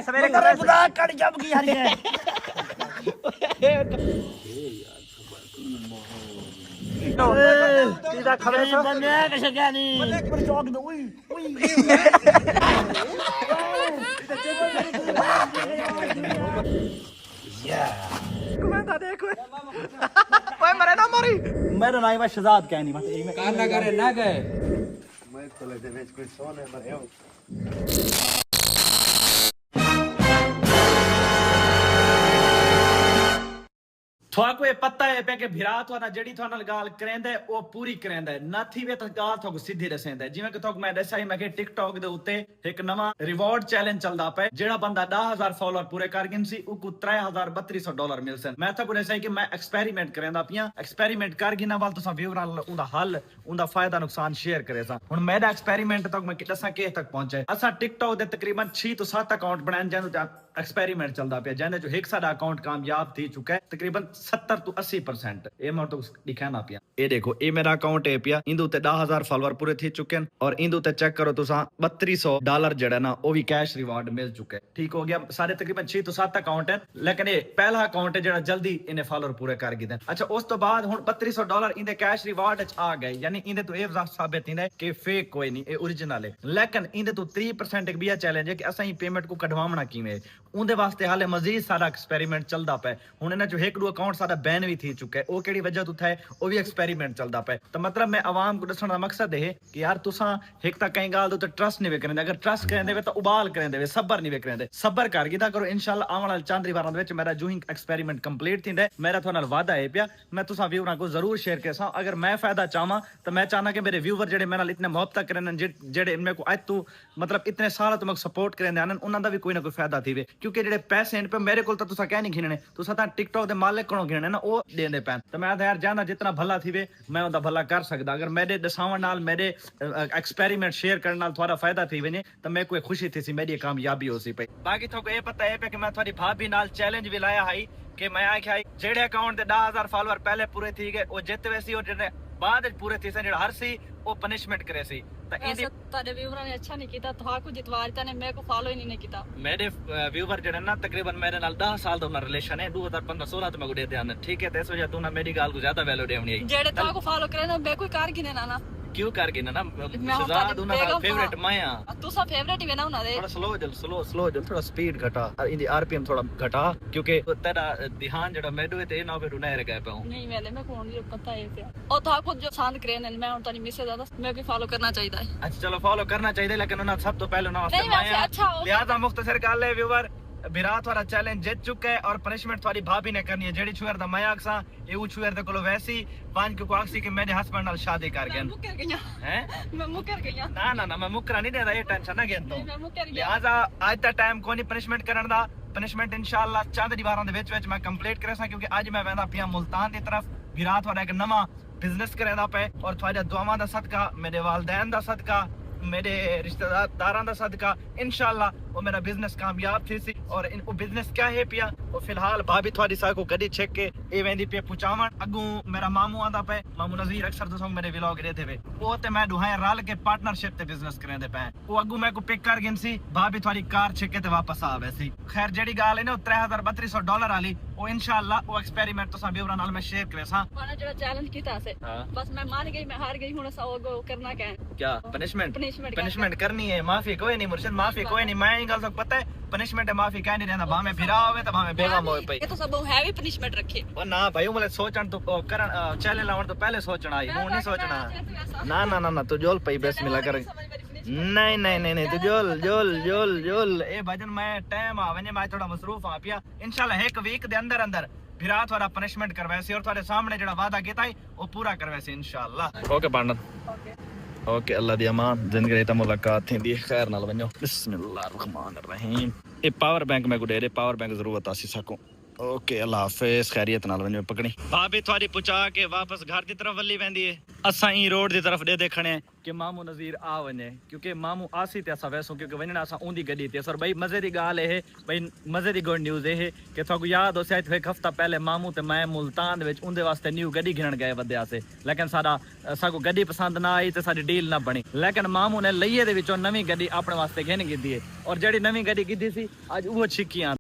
सवेरे कर रहे बता कड़ जब की हरी है सीधा खबे सो बंदे कैसे क्या नहीं पर चौक दो ओए कमेंटा देखो ओए मरे ना मरी मेरा नाम है शहजाद क्या नहीं बस एक में कान ना करे ना गए मैं तो लगे बेच कोई सोने मरे हो थोको ये पता है पे कि भिरा थोड़ा जड़ी थोड़ा नाल गाल करेंदा ओ पूरी करेंदा ना थी वे तो गाल थोको सीधी रसेंदा जिवें कि थोक मैं दसा ही मैं कि टिकटॉक दे उत्ते एक नवा रिवॉर्ड चैलेंज चलदा पे जेड़ा बंदा 10000 फॉलोअर पूरे कर गिन सी उको $3200 मिलसन मैं तो दसा कि मैं एक्सपेरिमेंट करेंदा पिया एक्सपेरिमेंट कर गिना वाल तुसा व्यूअर उंदा हल उंदा फायदा नुकसान शेयर करे सा हुन मेरा एक्सपेरिमेंट तक मैं दसा के तक पहुंचे असा टिकटॉक दे तकरीबन 6 तो 7 अकाउंट बनाए जंदे एक्सपेरिमेंट चलदा पे जंदे जो एक साडा अकाउंट कामयाब थी चुका है तकरीबन 70 to 80% ये मैं तो दिखाना पिया ये देखो ये मेरा अकाउंट है पिया इंदू ते 10000 फॉलोअर पूरे थी चुके हैं और इंदू ते चेक करो तुसा $3200 जड़ा ना वो भी कैश रिवार्ड मिल चुके हैं ठीक हो गया सारे तकरीबन 6 तो 7 अकाउंट है लेकिन ये पहला अकाउंट है जड़ा जल्दी इन्हें फॉलोअर पूरे कर गए अच्छा उस तो बाद हुन $3200 इंदे कैश रिवार्ड आ गए यानी इंदे तो ये साबित इंदे कि फेक कोई नहीं ये ओरिजिनल है लेकिन इंदे तो 3% एक बिया चैलेंज है कि असा ही पेमेंट को कढवावना किवें उनदे वास्ते हाले मजीद सारा एक्सपेरिमेंट चलदा पे हुन इन्हें जो एक दो अकाउंट सारा बैन भी थी चुका है वो केड़ी वजह तो थे वो भी एक्सपेरिमेंट चलदा पे तो मतलब मैं आवाम को दसण दा मकसद है कि यार तुसा एक ता कहीं गाल तो ट्रस्ट नहीं करेंदे अगर ट्रस्ट करेंदे तो उबाल करेंदे सबर नहीं करेंदे सबर कर गिदा करो इंशाल्लाह आने वाले चांदरी वारां विच मेरा जो ही एक्सपेरिमेंट कंप्लीट थिंदे मेरा थोड़ा नाल वादा है पिया मैं तुसा व्यूअरां को जरूर शेयर करसा अगर मैं फायदा चाहवां तो मैं चाहना कि मेरे व्यूअर जेडे मेरे नाल इतने मोहब्बत करन जेडे इनमें को आज तू मतलब इतने साल तो मैं सपोर्ट करेंदे आनन उन्हां दा भी कोई ना कोई फायदा थीवे क्योंकि जेडे पैसे इन पे मेरे कोल तो तुसा कह नहीं गिनने तुसा ता टिकटॉक दे मालिक कोलों गिनने ना वो देंदे पैन तो मैं यार जाना जितना भला थीवे मैं उनका भला कर सकदा अगर मेरे दसावन नाल मेरे एक्सपेरिमेंट शेयर करने नाल थोड़ा फायदा थी वेने तो मैं कोई खुशी थी सी मेरी कामयाबी हो सी पे बाकी तो ये पता है पे कि मैं थोड़ी भाभी नाल चैलेंज भी लाया है कि मैं आख्या जेड़े अकाउंट दे 10000 फॉलोअर पहले पूरे थी गए वो जित वैसी और जेड़े बाद पूरे थी सन जेड़ा हर सी वो पनिशमेंट करे सी तो इंदी तारे व्यूअर ने अच्छा नहीं कीता तो को जितवा दिता ने मेरे को फॉलो ही नहीं कीता मेरे व्यूअर जेड़े ना तकरीबन मेरे नाल 10 साल दा रिलेशन है 2015-16 तो मैं दे ध्यान ठीक है ते इस वजह तू ना मेरी गाल को ज्यादा वैल्यू देवनी है जेड़े तो को फॉलो करे ना मैं कोई कार गिने ना क्यों कर गिन ना शहजाद उना दा फेवरेट माया तू सब फेवरेट ही है ना उना दे थोड़ा स्लो जल थोड़ा स्पीड घटा इंदी आरपीएम थोड़ा घटा क्योंकि तेरा ध्यान जेड़ा मेडू ते ना पे रुना रह गए पे नहीं मैंने मैं कौन नहीं पता है क्या और था को जो शांत करे ने मैं उन तो नहीं मिस ज्यादा मैं भी फॉलो करना चाहिए अच्छा चलो फॉलो करना चाहिए लेकिन उना सब तो पहले ना वास्ते माया अच्छा लिहाजा मुख्तसर गल है व्यूअर विराट वाला चैलेंज जीत चुका है और पनिशमेंट थोड़ी भाभी ने करनी है जेडी छुएर दा मैं आखसा ए ऊ छुएर दे कोलो वैसी पांच को आखसी कि मेरे हस्बैंड नाल शादी कर गए हैं मैं मुकर गई ना मैं मुकरा नहीं देदा ये टेंशन ना गेन तो मैं मुकर गई लिहाजा आज दा टाइम कोनी पनिशमेंट करन दा पनिशमेंट इंशाल्लाह चांदनी वारां दे विच मैं कंप्लीट करसा क्योंकि आज मैं वेंदा पिया मुल्तान दी तरफ विराट वाला एक नवा बिजनेस करेंदा पे और थोड़ा दुआवां दा सदका मेरे वालिदैन दा सदका मेरे रिश्तेदारां दा सदका इंशाल्लाह वो मेरा बिजनेस कामयाब थी सी और वो बिजनेस क्या है पिया वो फिलहाल भाभी थोड़ी सा को गड्डी छेक के ए वेंदी पे पुचावन अगू मेरा मामू आंदा पे मामू नजीर अक्सर तो मेरे व्लॉग देते वे वो ते मैं दुहाए रल के पार्टनरशिप ते बिजनेस करेंदे पे वो अगू मैं को पिक कर गिन सी भाभी थोड़ी कार छेक के ते वापस आ वैसी खैर जेडी गाल है ना $3200 वाली वो इंशाल्लाह वो एक्सपेरिमेंट तो सा व्यूअरां नाल मैं शेयर करेसा मैंने जो चैलेंज कीता से बस मैं मान गई मैं हार गई हुन सा वो करना क्या पनिशमेंट करनी है माफी कोई नहीं मुर्शिद माफी कोई नहीं मैं गल तक पता है पनिशमेंट है माफी कह नहीं रहंदा भावे फिरा होवे तो भावे बेगम होवे भाई ये तो सब हैवी पनिशमेंट रखे ओ ना भाई मतलब सोचण तो करन चैलेंज लावण तो पहले सोचना आई हूं नहीं सोचना ना तू जोल पई बिस्मिल्लाह कर नहीं तू जोल ए भजन मैं टाइम आवे मैं थोड़ा मसरूफ आ पिया इंशाल्लाह एक वीक दे अंदर फिरा थोड़ा पनिशमेंट करवासी और थोड़े सामने जेड़ा वादा कीता है वो पूरा करवासी इंशाल्लाह ओके पार्टनर ओके अल्लाह दी अमान जिंदगी दी मुलाकात थींदी खैर नाल वञो बिस्मिल्लाहिर्रहमानिर्रहीम ए पावर बैंक मैं को दे पावर बैंक जरूरत आसी सको ओके अल्लाह हाफिज खैरियत नाल वञो पकड़ी भाभी थोड़ी पुचा के वापस घर की तरफ वली वेंदी है असा ही रोड की तरफ दे देखने कि मामू नज़ीर आ वने क्योंकि मामू आसी ते असा वैसो क्योंकि वणना असा उंदी गड्डी ते सर भाई मजे दी गाल है भाई मजे दी गुड न्यूज़ है कि थोक याद हो शायद एक हफ्ता पहले मामू ते मैं मुल्तान दे विच उंदे वास्ते न्यू गड्डी घिनण गए वद्या से लेकिन साडा साको गड्डी पसंद ना आई ते साडी डील ना बनी लेकिन मामू ने लईए दे विचों नवी गड्डी अपने वास्ते घिन गिद्दी है और जेड़ी नवी गड्डी गिद्दी सी अज वो छिकियां